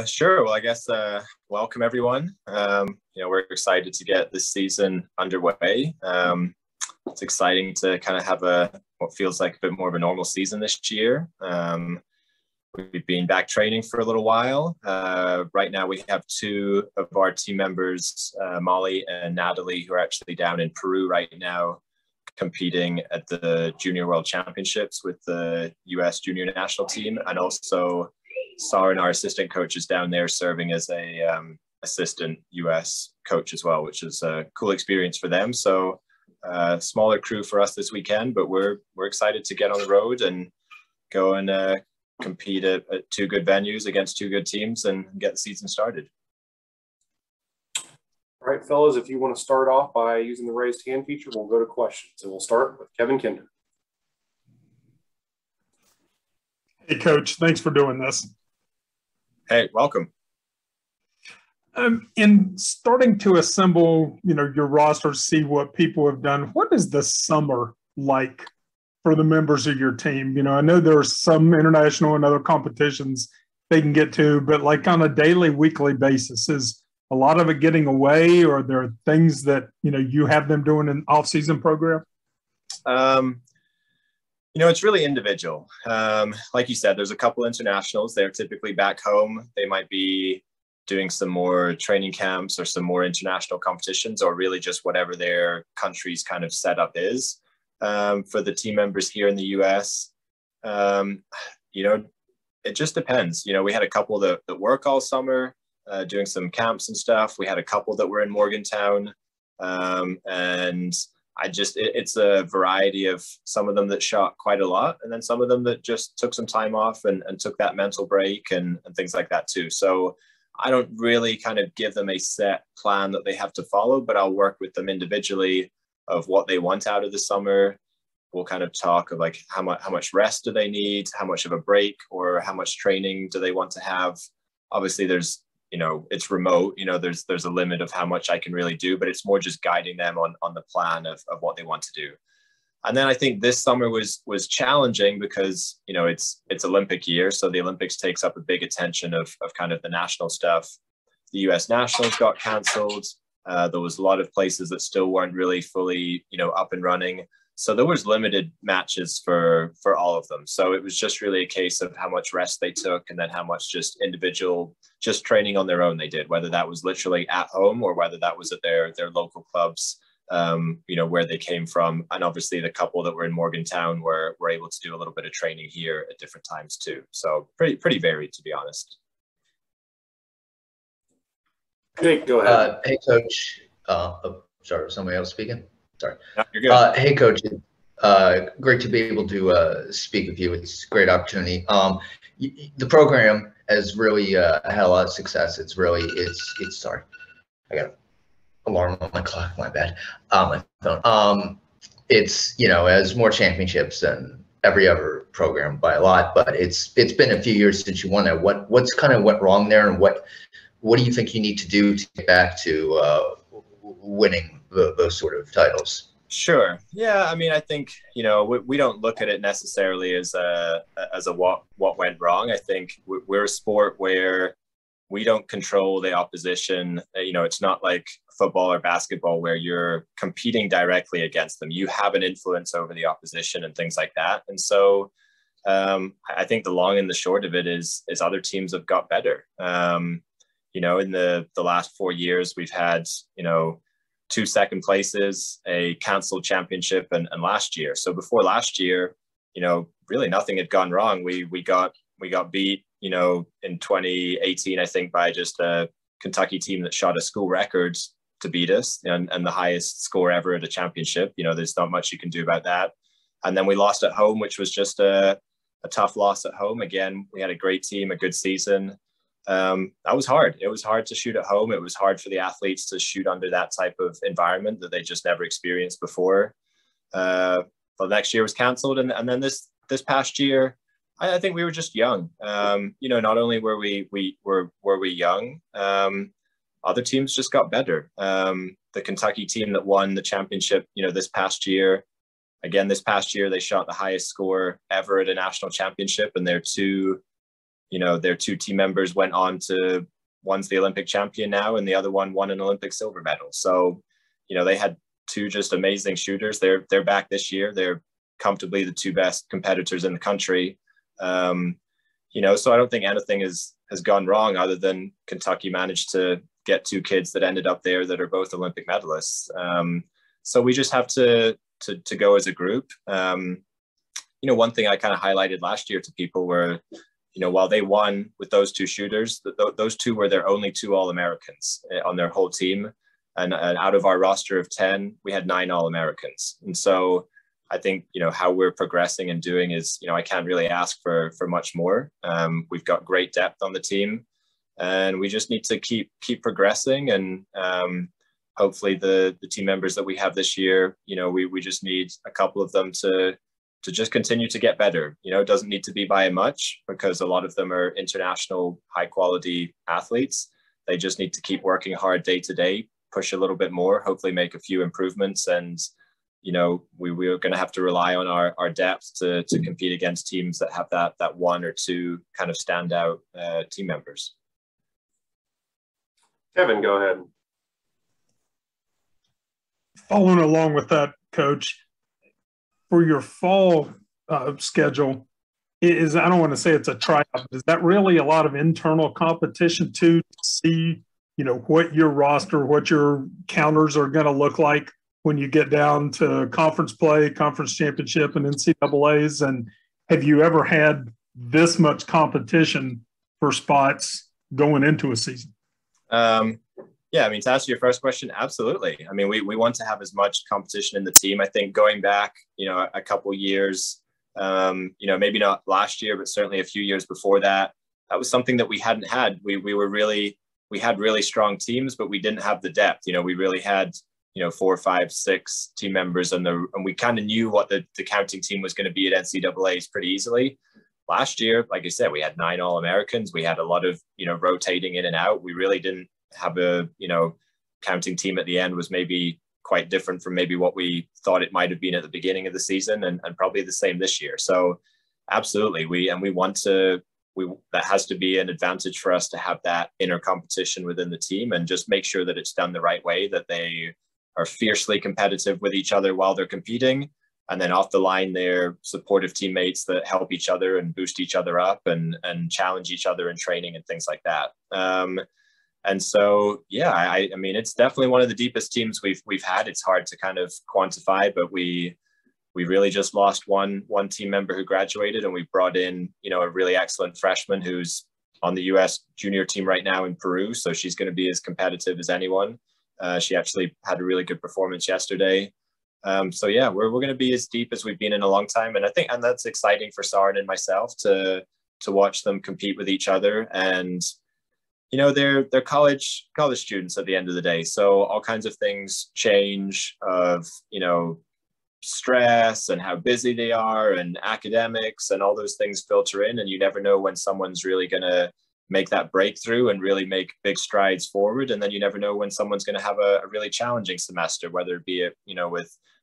Sure. Well, I guess welcome everyone. We're excited to get this season underway. It's exciting to kind of have what feels like a bit more of a normal season this year. We've been back training for a little while. Right now, we have two of our team members, Molly and Natalie, who are actually down in Peru right now, competing at the Junior World Championships with the U.S. Junior National Team, and also Sarah, our assistant coach, is down there serving as a assistant U.S. coach as well, which is a cool experience for them. So smaller crew for us this weekend, but we're excited to get on the road and go and compete at two good venues against two good teams and get the season started. All right, fellas, if you want to start off by using the raised hand feature, we'll go to questions. And we'll start with Kevin Kinder. Hey, Coach, thanks for doing this. Hey, welcome. In starting to assemble, your roster, see what people have done, what is the summer like for the members of your team? I know there are some international and other competitions they can get to, but like on a daily, weekly basis, is a lot of it getting away, or are there things that, you have them doing in off-season program? It's really individual. Like you said, there's a couple internationals. They're typically back home. They might be doing some more training camps or some more international competitions, or really just whatever their country's kind of setup is. For the team members here in the US, it just depends. We had a couple that work all summer, doing some camps and stuff. We had a couple that were in Morgantown, and it's a variety of some of them that shot quite a lot, and then some of them that just took some time off and took that mental break and things like that too. So I don't really kind of give them a set plan that they have to follow, but I'll work with them individually of what they want out of the summer. We'll kind of talk of like how much rest do they need, how much of a break, or how much training do they want to have. Obviously there's, it's remote, there's a limit of how much I can really do, but it's more just guiding them on the plan of what they want to do. And then I think this summer was challenging because, it's Olympic year. So the Olympics takes up a big attention of kind of the national stuff. The US Nationals got canceled. There was a lot of places that still weren't really fully, up and running. So there was limited matches for all of them. So it was just really a case of how much rest they took, and then how much just individual, just training on their own they did, whether that was literally at home or whether that was at their local clubs, where they came from. And obviously the couple that were in Morgantown were able to do a little bit of training here at different times too. So pretty varied, to be honest. Jake, go ahead. Hey, Coach. Sorry, somebody else speaking? Sorry. No, you're good. Hey, Coach. Great to be able to speak with you. It's a great opportunity. The program has really had a lot of success. It's sorry, I got an alarm on my clock. My bad. My phone. It's has more championships than every other program by a lot. But it's been a few years since you won that. What's kind of went wrong there, and what do you think you need to do to get back to winning those sort of titles? Sure. Yeah. I mean, I think, we don't look at it necessarily as a what went wrong. I think we're a sport where we don't control the opposition. It's not like football or basketball where you're competing directly against them. You have an influence over the opposition and things like that. And so I think the long and the short of it is other teams have got better. In the last 4 years, we've had, 2 second places, a canceled championship, and last year. So before last year, really nothing had gone wrong. We got beat, in 2018, I think, by just a Kentucky team that shot a school record to beat us, and the highest score ever at a championship. There's not much you can do about that. And then we lost at home, which was just a tough loss at home. Again, we had a great team, a good season. That was hard. It was hard to shoot at home. It was hard for the athletes to shoot under that type of environment that they just never experienced before. The next year was canceled. And then this past year, I think we were just young. Not only were we young, other teams just got better. The Kentucky team that won the championship, this past year, they shot the highest score ever at a national championship, and they're two their two team members went on to, one's the Olympic champion now, and the other one won an Olympic silver medal. So, they had two just amazing shooters. They're back this year. They're comfortably the two best competitors in the country. So I don't think anything has gone wrong, other than Kentucky managed to get two kids that ended up there that are both Olympic medalists. So we just have to go as a group. One thing I kind of highlighted last year to people were, while they won with those two shooters, those two were their only two All-Americans on their whole team. And out of our roster of 10, we had 9 All-Americans. And so I think, how we're progressing and doing is, I can't really ask for much more. We've got great depth on the team, and we just need to keep progressing. And hopefully the team members that we have this year, we just need a couple of them to just continue to get better. It doesn't need to be by much, because a lot of them are international high quality athletes. They just need to keep working hard day to day, push a little bit more, hopefully make a few improvements. And we're going to have to rely on our depth to compete against teams that have that one or two kind of standout team members. Kevin, go ahead. Following along with that, Coach, for your fall schedule, I don't want to say it's a tryout, but is that really a lot of internal competition to see, what your roster, what your counters are going to look like when you get down to conference play, conference championship, and NCAAs? And have you ever had this much competition for spots going into a season? Yeah, to answer your first question, absolutely. We want to have as much competition in the team. I think going back, a couple years, maybe not last year, but certainly a few years before that, that was something that we hadn't had. We had really strong teams, but we didn't have the depth. We really had 4, 5, 6 team members, and we kind of knew what the counting team was going to be at NCAAs pretty easily. Last year, like I said, we had 9 All-Americans. We had a lot of, rotating in and out. We really didn't have a, counting team at the end was maybe quite different from maybe what we thought it might have been at the beginning of the season, and probably the same this year. So absolutely. That has to be an advantage for us to have that inner competition within the team, and just make sure that it's done the right way, that they are fiercely competitive with each other while they're competing. And then off the line, they're supportive teammates that help each other and boost each other up and challenge each other in training and things like that. And so, yeah, it's definitely one of the deepest teams we've had. It's hard to kind of quantify, but we really just lost one team member who graduated, and we brought in, a really excellent freshman who's on the U.S. junior team right now in Peru. So she's going to be as competitive as anyone. She actually had a really good performance yesterday. So yeah, we're going to be as deep as we've been in a long time. And I think, and that's exciting for Saren and myself to watch them compete with each other. And, they're college students at the end of the day. So all kinds of things change of, stress and how busy they are and academics and all those things filter in. And you never know when someone's really going to make that breakthrough and really make big strides forward. And then you never know when someone's going to have a really challenging semester, whether it be,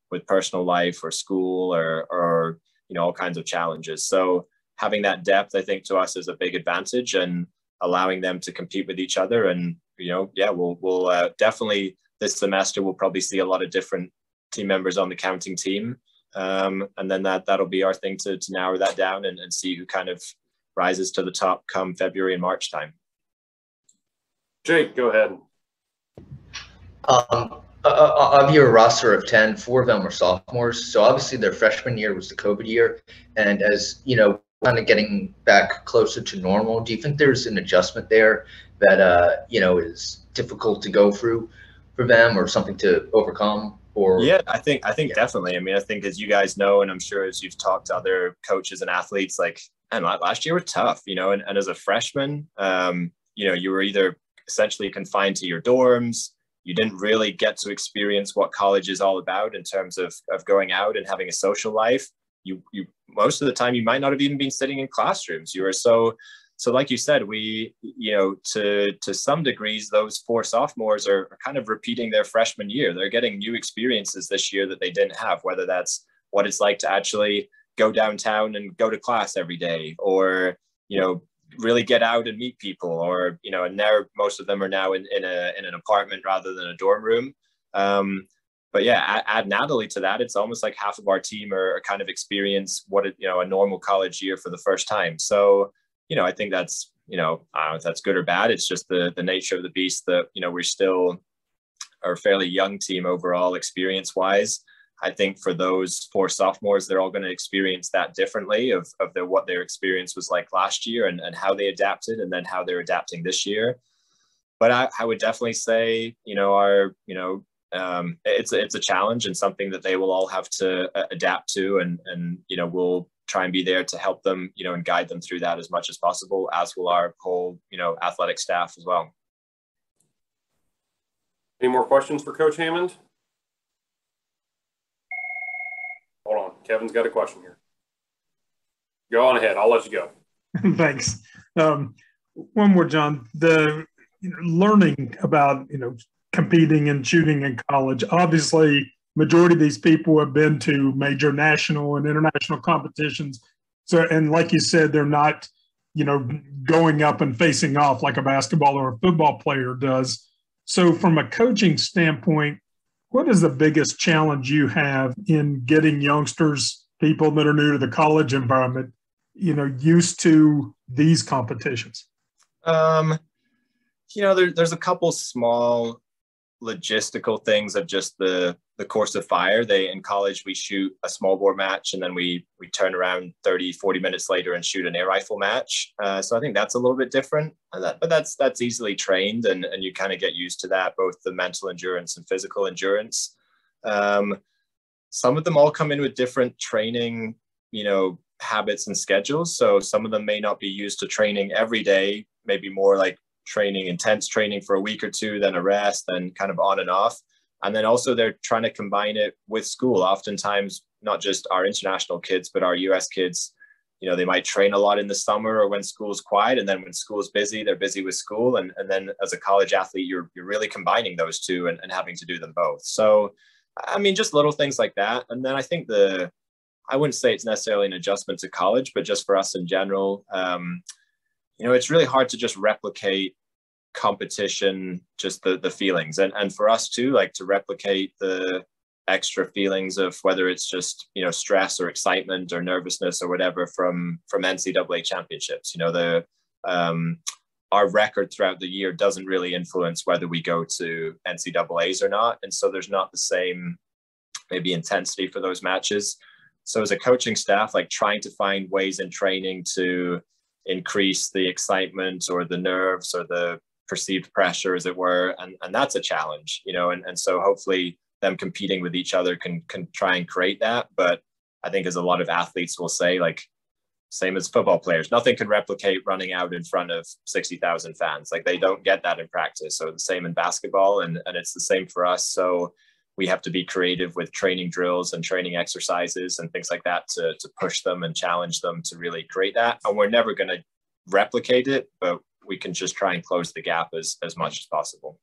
with personal life or school or all kinds of challenges. So having that depth, I think, to us is a big advantage, and allowing them to compete with each other. And, we'll definitely this semester, we'll probably see a lot of different team members on the counting team. And then that'll be our thing to narrow that down and see who kind of rises to the top come February and March time. Jake, go ahead. Of your roster of 10, 4 of them were sophomores. So obviously their freshman year was the COVID year. And as, kind of getting back closer to normal, do you think there's an adjustment there that, is difficult to go through for them, or something to overcome? Or yeah, I think definitely. I think, as you guys know, and I'm sure as you've talked to other coaches and athletes, and last year was tough, and as a freshman, you were either essentially confined to your dorms. You didn't really get to experience what college is all about in terms of going out and having a social life. You most of the time, you might not have even been sitting in classrooms. You were so like you said, we, to some degrees, those 4 sophomores are kind of repeating their freshman year. They're getting new experiences this year that they didn't have, whether that's what it's like to actually go downtown and go to class every day, or, really get out and meet people, or, you know, and now most of them are now in an apartment rather than a dorm room. But yeah, add Natalie to that, it's almost like half of our team are kind of experience what a normal college year for the first time. So, you know, I think that's, you know, I don't know if that's good or bad. It's just the nature of the beast that, you know, we're still are a fairly young team overall experience wise. I think for those 4 sophomores, they're all going to experience that differently of what their experience was like last year and how they adapted, and then how they're adapting this year. But I would definitely say, you know, it's a challenge and something that they will all have to adapt to, and you know, we'll try and be there to help them, you know, and guide them through that as much as possible, as will our whole, you know, athletic staff as well. Any more questions for Coach Hammond? Hold on, Kevin's got a question here. Go on ahead, I'll let you go. Thanks. One more, Jon. Learning about, you know, competing and shooting in college. Obviously, majority of these people have been to major national and international competitions. So, and like you said, they're not, you know, going up and facing off like a basketball or a football player does. So from a coaching standpoint, what is the biggest challenge you have in getting youngsters, people that are new to the college environment, you know, used to these competitions? You know, there's a couple small logistical things of just the course of fire. In college, we shoot a small bore match, and then we turn around 30-40 minutes later and shoot an air rifle match. So I think that's a little bit different, but that's easily trained, and you kind of get used to that, both the mental endurance and physical endurance. Some of them all come in with different training, you know, habits and schedules. So some of them may not be used to training every day, maybe more like intense training for a week or two, then a rest, then kind of on and off. And then also they're trying to combine it with school. Oftentimes, not just our international kids, but our US kids, you know, they might train a lot in the summer or when school's quiet. And then when school's busy, they're busy with school. And then as a college athlete, you're really combining those two and having to do them both. So, I mean, just little things like that. And then I think I wouldn't say it's necessarily an adjustment to college, but just for us in general, you know, it's really hard to just replicate competition, just the feelings. And for us too, like to replicate the extra feelings of whether it's just, you know, stress or excitement or nervousness or whatever from NCAA championships. You know, our record throughout the year doesn't really influence whether we go to NCAAs or not. And so there's not the same maybe intensity for those matches. So as a coaching staff, like trying to find ways in training to increase the excitement or the nerves or the perceived pressure, as it were, and that's a challenge, you know, and so hopefully them competing with each other can try and create that. But I think, as a lot of athletes will say, like same as football players, nothing can replicate running out in front of 60,000 fans. Like they don't get that in practice. So the same in basketball, and it's the same for us. So we have to be creative with training drills and training exercises and things like that to push them and challenge them to really create that. And we're never going to replicate it, but we can just try and close the gap as much as possible.